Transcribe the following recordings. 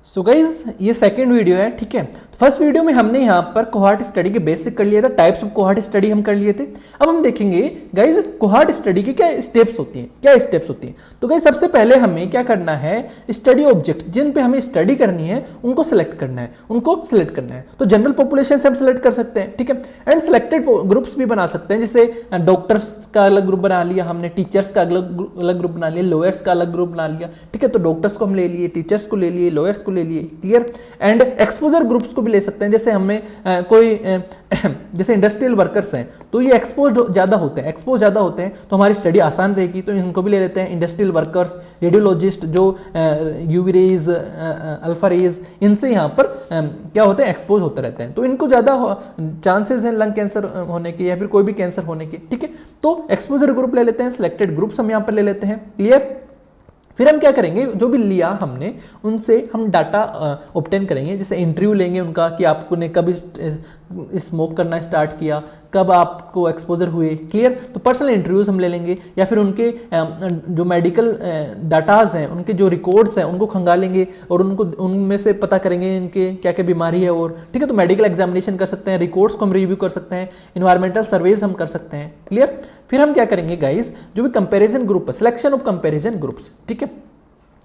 So guys ये second video है, ठीक है। फर्स्ट वीडियो में हमने यहाँ पर कोहॉर्ट स्टडी के बेसिक कर लिया था, टाइप्स ऑफ कोहॉर्ट स्टडी हम कर लिए थे। अब हम देखेंगे गाइज कोहॉर्ट स्टडी की क्या स्टेप्स होती हैं, क्या स्टेप्स होती हैं। तो गाइज सबसे पहले हमें क्या करना है, स्टडी ऑब्जेक्ट जिन पे हमें स्टडी करनी है उनको सिलेक्ट करना है, तो जनरल पॉपुलेशन से हम सिलेक्ट कर सकते हैं, ठीक है। एंड सिलेक्टेड ग्रुप्स भी बना सकते हैं, जैसे डॉक्टर्स का अलग ग्रुप बना लिया हमने, टीचर्स का अलग ग्रुप बना लिया, लॉयर्स का अलग ग्रुप बना लिया, ठीक है। तो डॉक्टर्स को हम ले लिए, टीचर्स को ले लिए, लॉयर्स को ले लिए, क्लियर। एंड एक्सपोजर ग्रुप्स को भी ले सकते हैं, जैसे हमें जैसे इंडस्ट्रियल वर्कर्स हैं तो ये एक्सपोज ज्यादा होते हैं, तो हमारी स्टडी आसान रहेगी, तो इनको भी ले लेते हैं। इंडस्ट्रियल वर्कर्स, रेडियोलॉजिस्ट जो यूवी रेज, अल्फा रेज, इनसे यहाँ पर क्या होते हैं, एक्सपोज होते रहते हैं, तो इनको ज्यादा चांसेस हैं लंग कैंसर होने के या फिर कोई भी कैंसर होने के, ठीक है। तो एक्सपोजर ग्रुप ले लेते हैं, सिलेक्टेड ग्रुप्स हम यहाँ पर ले लेते हैं, क्लियर। फिर हम क्या करेंगे, जो भी लिया हमने उनसे हम डाटा ऑब्टेन करेंगे, जैसे इंटरव्यू लेंगे उनका कि आपको ने कब स्मोक करना स्टार्ट किया, कब आपको एक्सपोजर हुए, क्लियर। तो पर्सनल इंटरव्यूज हम ले लेंगे, या फिर उनके जो मेडिकल डाटाज हैं, उनके जो रिकॉर्ड्स हैं उनको खंगालेंगे और उनको उनमें से पता करेंगे इनके क्या क्या बीमारी है, और ठीक है। तो मेडिकल एग्जामिनेशन कर सकते हैं, रिकॉर्ड्स को हम रिव्यू कर सकते हैं, इन्वायरमेंटल सर्वेज हम कर सकते हैं, क्लियर। फिर हम क्या करेंगे गाइस, जो भी कंपैरिजन ग्रुप है, सिलेक्शन ऑफ कंपैरिजन ग्रुप्स, ठीक है।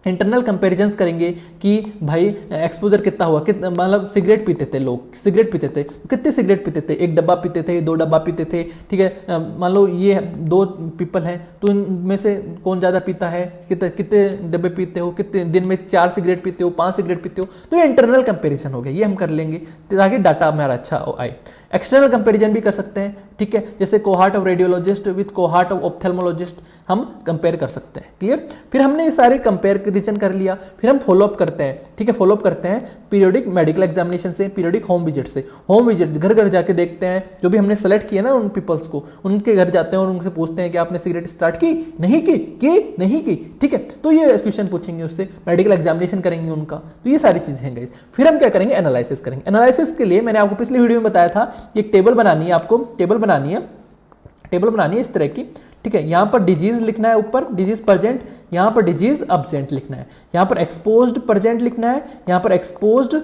इंटरनल कंपैरिजन्स करेंगे कि भाई एक्सपोजर कितना हुआ, कितना मतलब सिगरेट पीते थे लोग, कितने सिगरेट पीते थे, 1 डब्बा पीते थे, 2 डब्बा पीते थे, ठीक है। मान लो ये 2 पीपल हैं, तो इनमें से कौन ज़्यादा पीता है, कितने डब्बे पीते हो, कितने दिन में 4 सिगरेट पीते हो, 5 सिगरेट पीते हो, तो ये इंटरनल कंपेरिजन हो गया, ये हम कर लेंगे ताकि डाटा हमारा अच्छा आए। एक्सटर्नल कंपैरिजन भी कर सकते हैं, ठीक है, जैसे cohort of radiologist with cohort of ophthalmologist हम कंपेयर कर सकते हैं, क्लियर। फिर हमने ये सारे कंपेरिजन कर लिया, फिर हम फॉलोअप करते हैं, ठीक है। फॉलोअप करते हैं पीरियोडिक मेडिकल एग्जामिनेशन से, पीरियोडिक होम विजिट से। होम विजिट घर घर जाके देखते हैं, जो भी हमने सेलेक्ट किया ना उन पीपल्स को, उनके घर जाते हैं और उनसे पूछते हैं कि आपने सिगरेट स्टार्ट की, नहीं की, ठीक है। तो ये क्वेश्चन पूछेंगे उससे, मेडिकल एग्जामिनेशन करेंगे उनका, तो ये सारी चीजें हैं गाइस। फिर हम क्या करेंगे, एनालिसिस करेंगे। एनालिसिस के लिए मैंने आपको पिछले वीडियो में बताया था, एक टेबल बनानी है, आपको टेबल बनानी है इस तरह की, ठीक है। यहां पर डिजीज लिखना है, ऊपर डिजीज प्रेजेंट, यहां पर डिजीज अब्सेंट लिखना है, यहां पर एक्सपोज्ड प्रेजेंट लिखना है, यहां पर एक्सपोज्ड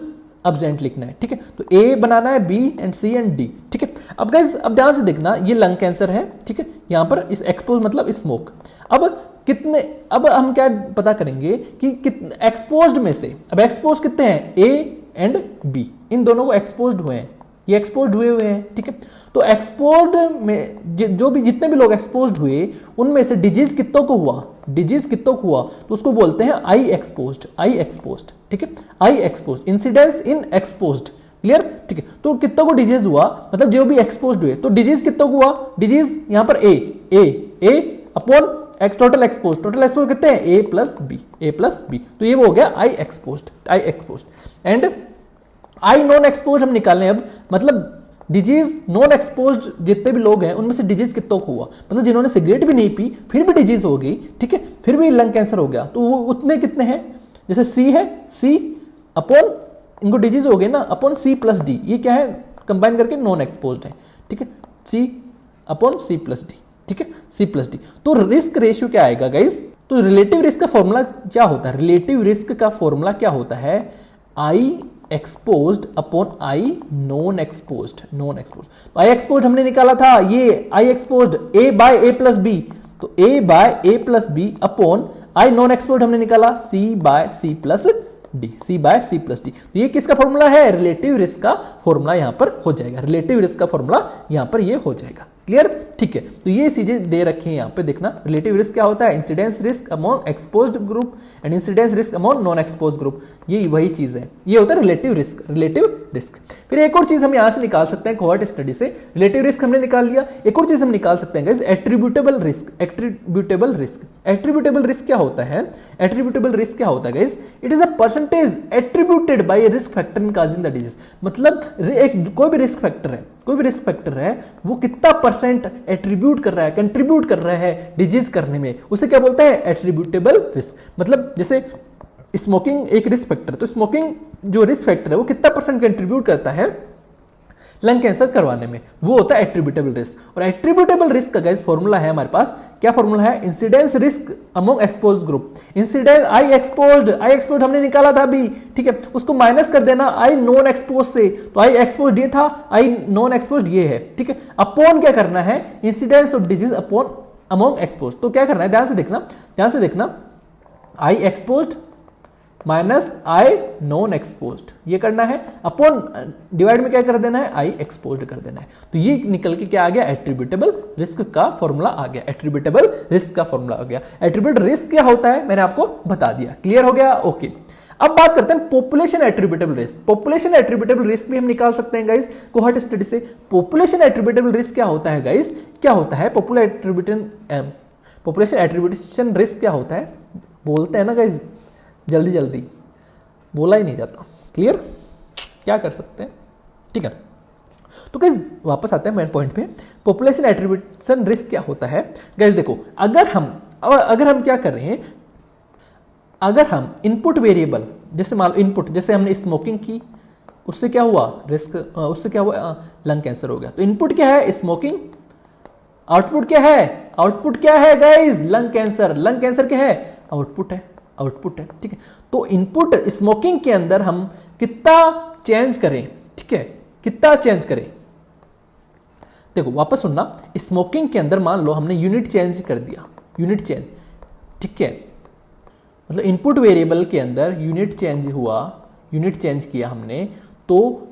अब्सेंट लिखना है, ठीक है। तो ए बनाना है, B and C and D, ठीक है। अब गाइस अब ध्यान से देखना, ये लंग कैंसर है, ठीक है। यहां पर इस एक्सपोज मतलब स्मोक। अब हम क्या पता करेंगे कि कितने एक्सपोज्ड में से, अब एक्सपोज कितने हैं, ए एंड बी, इन दोनों को एक्सपोज्ड हुए हैं, ये एक्सपोज्ड हुए हैं, ठीक है। तो एक्सपोज्ड में जो भी जितने भी लोग एक्सपोज्ड हुए उनमें से डिजीज कितनों को हुआ, तो उसको बोलते हैं आई एक्सपोज्ड, ठीक है। I exposed, incidence in exposed, clear, ठीक है। तो कितनों को डिजीज हुआ, मतलब जो भी एक्सपोज्ड हुए, तो डिजीज कितनों को हुआ, डिजीज यहां पर ए अपॉन टोटल एक्सपोज कितने हैं, ए प्लस बी, तो ये वो हो गया I exposed. And I non expose हम निकालने, अब मतलब डिजीज नॉन एक्सपोज्ड जितने भी लोग हैं उनमें से डिजीज कितनों को हुआ, मतलब जिन्होंने सिगरेट भी नहीं पी फिर भी डिजीज हो गई, ठीक है, फिर भी लंग कैंसर हो गया, तो वो उतने कितने हैं, जैसे सी है, सी अपॉन इनको डिजीज हो गई ना, अपॉन सी प्लस डी, ये क्या है, कंबाइन करके नॉन एक्सपोज्ड है, ठीक है। सी अपॉन सी प्लस डी, ठीक है, सी प्लस डी। तो रिस्क रेशियो क्या आएगा गाइस, तो रिलेटिव रिस्क का फॉर्मूला क्या होता है, रिलेटिव रिस्क का फॉर्मूला क्या होता है, I exposed upon I non exposed. तो आई एक्सपोज्ड हमने निकाला था, ये I exposed a by a plus b, तो a by a plus b upon I non exposed हमने निकाला c by c plus d, तो ये किसका फॉर्मूला है, रिलेटिव रिस्क का फॉर्मूला यहां पर हो जाएगा, रिलेटिव रिस्क का फॉर्मूला यहां पर ये हो जाएगा, क्लियर, ठीक है। तो ये चीजें दे रखी हैं यहां पे, देखना रिलेटिव रिस्क क्या होता है, incidence risk among exposed group and incidence risk among non exposed group, ये वही चीज है, ये होता है रिलेटिव रिस्क। फिर एक और चीज हम यहां से निकाल सकते हैं कोहॉर्ट स्टडी से, रिलेटिव रिस्क हमने निकाल लिया, एक और चीज हम निकाल सकते हैं गाइस, एट्रीब्यूटेबल रिस्क क्या होता है, guys, it is a percentage attributed by risk factor in causing the disease, मतलब कोई भी रिस्क फैक्टर है वो कितना परसेंट एट्रीब्यूट कर रहा है, कंट्रीब्यूट कर रहा है डिजीज करने में, उसे क्या बोलते हैं, एट्रीब्यूटेबल रिस्क। मतलब जैसे स्मोकिंग एक रिस्क फैक्टर, तो स्मोकिंग जो रिस्क फैक्टर है वो कितना परसेंट कंट्रीब्यूट करता है लंग कैंसर करवाने में, वो होता है एट्रीब्यूटेबल रिस्क। और एट्रीब्यूटेबल रिस्क का गाइस फॉर्मूला है हमारे पास, क्या फॉर्मूला है, incidence risk among exposed group. Incidence I exposed हमने निकाला था अभी, ठीक है, उसको माइनस कर देना आई नॉन एक्सपोज से, तो आई एक्सपोज्ड ये था, आई नॉन एक्सपोज्ड ये है, ठीक है। अपॉन क्या करना है, incidence of disease upon among exposed. तो क्या करना है, ध्यान से देखना, आई एक्सपोज्ड माइनस आई नॉन एक्सपोज्ड, ये करना है, अपॉन डिवाइड में क्या कर देना है, आई एक्सपोज्ड कर देना है। तो ये निकल के क्या आ गया, एट्रीब्यूटेबल रिस्क का फॉर्मूला आ गया, एट्रीब्यूटेबल रिस्क का फॉर्मूला आ गया। एट्रीब्यूटेबल रिस्क क्या होता है मैंने आपको बता दिया, क्लियर हो गया, ओके। अब बात करते हैं population attributable risk. Population attributable risk भी हम निकाल सकते हैं गाइस कोहॉर्ट स्टडी से। पॉपुलेशन एट्रीब्यूटेबल रिस्क क्या होता है गाइस, क्या होता है पॉपुलेशन एट्रीब्यूशन रिस्क क्या होता है, बोलते हैं ना गाइस, जल्दी बोला ही नहीं जाता, क्लियर, क्या कर सकते हैं, ठीक है। तो गाइस वापस आते हैं मेन पॉइंट पे, पॉपुलेशन एट्रीब्यूशन रिस्क क्या होता है गाइस। देखो अगर हम क्या कर रहे हैं, अगर हम इनपुट वेरिएबल, जैसे मान लो इनपुट, जैसे हमने स्मोकिंग की, उससे क्या हुआ रिस्क, उससे क्या हुआ, लंग कैंसर हो गया। तो इनपुट क्या है, स्मोकिंग, आउटपुट क्या है गाइस, लंग कैंसर क्या है, आउटपुट है, ठीक है। तो इनपुट स्मोकिंग के अंदर हम कितना चेंज करें, ठीक है, कितना चेंज करें, देखो वापस सुनना, स्मोकिंग के अंदर मान लो हमने यूनिट चेंज कर दिया, यूनिट चेंज, ठीक है, मतलब इनपुट वेरिएबल के अंदर यूनिट चेंज किया हमने, तो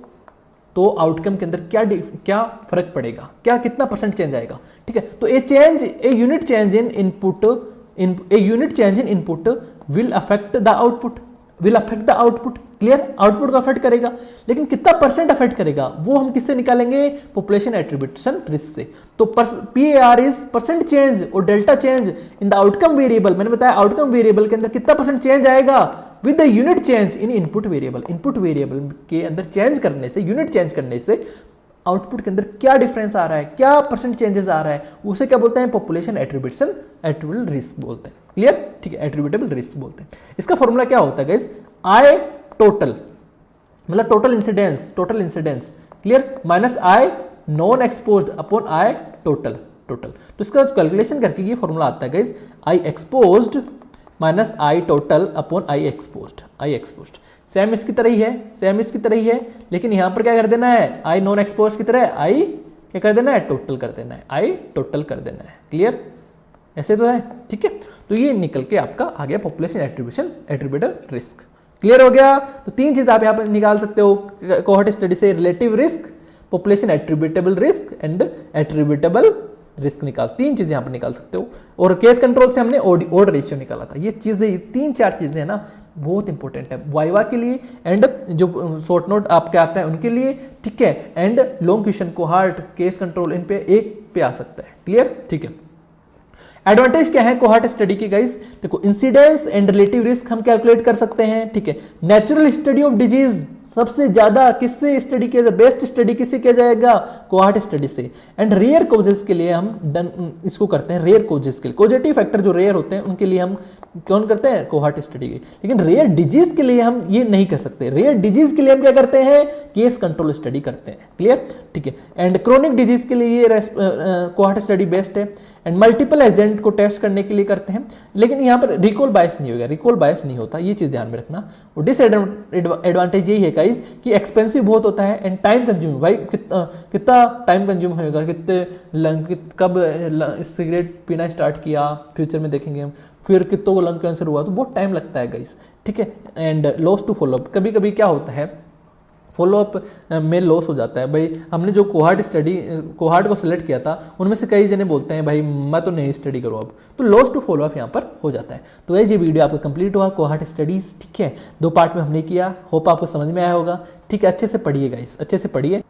आउटकम के अंदर क्या फर्क पड़ेगा, कितना परसेंट चेंज आएगा, ठीक है। तो a unit change in input will affect the output, clear, output को अफेक्ट करेगा, लेकिन कितना परसेंट अफेक्ट करेगा वो हम किससे निकालेंगे, पॉपुलेशन एट्रीब्यूशन रिस्क से। तो PAR इज परसेंट चेंज और delta change in the outcome variable. मैंने बताया आउटकम वेरिएबल के अंदर कितना परसेंट चेंज आएगा with the unit change in input variable के अंदर चेंज करने से, यूनिट चेंज करने से आउटपुट के अंदर क्या डिफरेंस आ रहा है, क्या परसेंट चेंजेस आ रहा है, उसे क्या बोलते हैं, पॉपुलेशन एट्रीब्यूटेबल रिस्क बोलते हैं, क्लियर, ठीक है, एट्रीब्यूटेबल रिस्क बोलते हैं। इसका फॉर्मूला क्या होता है गाइस, आई टोटल, मतलब टोटल इंसिडेंस, क्लियर, माइनस आई नॉन एक्सपोज्ड अपॉन आई टोटल। तो इसका कैलकुलेशन करके ये फॉर्मूला आता है guys, I exposed minus I total upon I exposed. Same इसकी तरह ही है, लेकिन यहां पर क्या कर देना है, आई नॉन एक्सपोज की तरह आई क्या कर देना है, टोटल कर देना है, क्लियर, ऐसे तो है, ठीक है। तो ये निकल के आपका आ गया पॉपुलेशन एट्रीब्यूटेबल रिस्क, क्लियर हो गया। तो तीन चीज आप यहां पर निकाल सकते हो कोहॉर्ट स्टडी से, relative risk, population attributable risk and attributable risk तीन चीजें यहां पर निकाल सकते हो। और केस कंट्रोल से हमने ऑड रेशियो निकाला था। ये चीजें, तीन चार चीजें है ना, बहुत इंपॉर्टेंट है वाइवा के लिए एंड जो शॉर्ट नोट आपके आता है उनके लिए, ठीक है, and long question cohort, case control, इन पे एक पे आ सकता है, क्लियर, ठीक है। एडवांटेज क्या है कोहॉर्ट स्टडी की गाइस, देखो इंसिडेंस एंड रिलेटिव रिस्क हम कैलकुलेट कर सकते हैं, ठीक है। नेचुरल स्टडी ऑफ डिजीज सबसे ज्यादा किससे स्टडी किया जाए, बेस्ट स्टडी किससे किया जाएगा, कोहॉर्ट स्टडी से। एंड रेयर कॉजेस के लिए हम इसको करते हैं, रेयर कॉजेस के लिए, कॉजेटिव फैक्टर जो रेयर होते हैं उनके लिए हम कौन करते हैं, कोहॉर्ट स्टडी के। लेकिन रेयर डिजीज के लिए हम ये नहीं कर सकते, रेयर डिजीज के लिए हम क्या करते हैं, केस कंट्रोल स्टडी करते हैं, क्लियर, ठीक है। एंड क्रोनिक डिजीज के लिए ये कोहॉर्ट स्टडी बेस्ट है। एंड मल्टीपल एजेंट को टेस्ट करने के लिए करते हैं, लेकिन यहाँ पर रिकॉल बायस नहीं होता, ये चीज ध्यान में रखना। और डिसएडवांटेज यही है गाइस कि एक्सपेंसिव बहुत होता है एंड टाइम कंज्यूम, भाई कितना टाइम कंज्यूम होगा, कब सिगरेट पीना स्टार्ट किया, फ्यूचर में देखेंगे हम, फिर कितनों को लंग कैंसर हुआ, तो बहुत टाइम लगता है गाइस, ठीक है। एंड लॉस टू फॉलोअप, कभी कभी क्या होता है, फॉलोअप में लॉस हो जाता है। भाई हमने जो कोहॉर्ट को सिलेक्ट किया था उनमें से कई जने बोलते हैं भाई मैं तो नहीं स्टडी करूँ अब, तो लॉस टू फॉलोअप यहाँ पर हो जाता है। तो ये वीडियो आपका कंप्लीट हुआ कोहॉर्ट स्टडीज, ठीक है, 2 पार्ट में हमने किया, होप आपको समझ में आया होगा, ठीक है। अच्छे से पढ़िए गाइस, अच्छे से पढ़िए।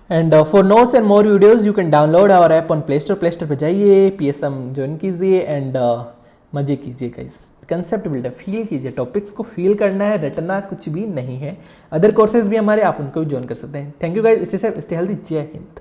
And for notes and more videos you can download our app on Play Store पे जाइए, PSM ज्वाइन कीजिए एंड मजे कीजिए गाइस, कंसेप्ट बिल्डर फील कीजिए, टॉपिक्स को फील करना है, रटना कुछ भी नहीं है। अदर कोर्सेज भी हमारे, आप उनको भी ज्वाइन कर सकते हैं। Thank you guys, stay safe, stay healthy, जय हिंद।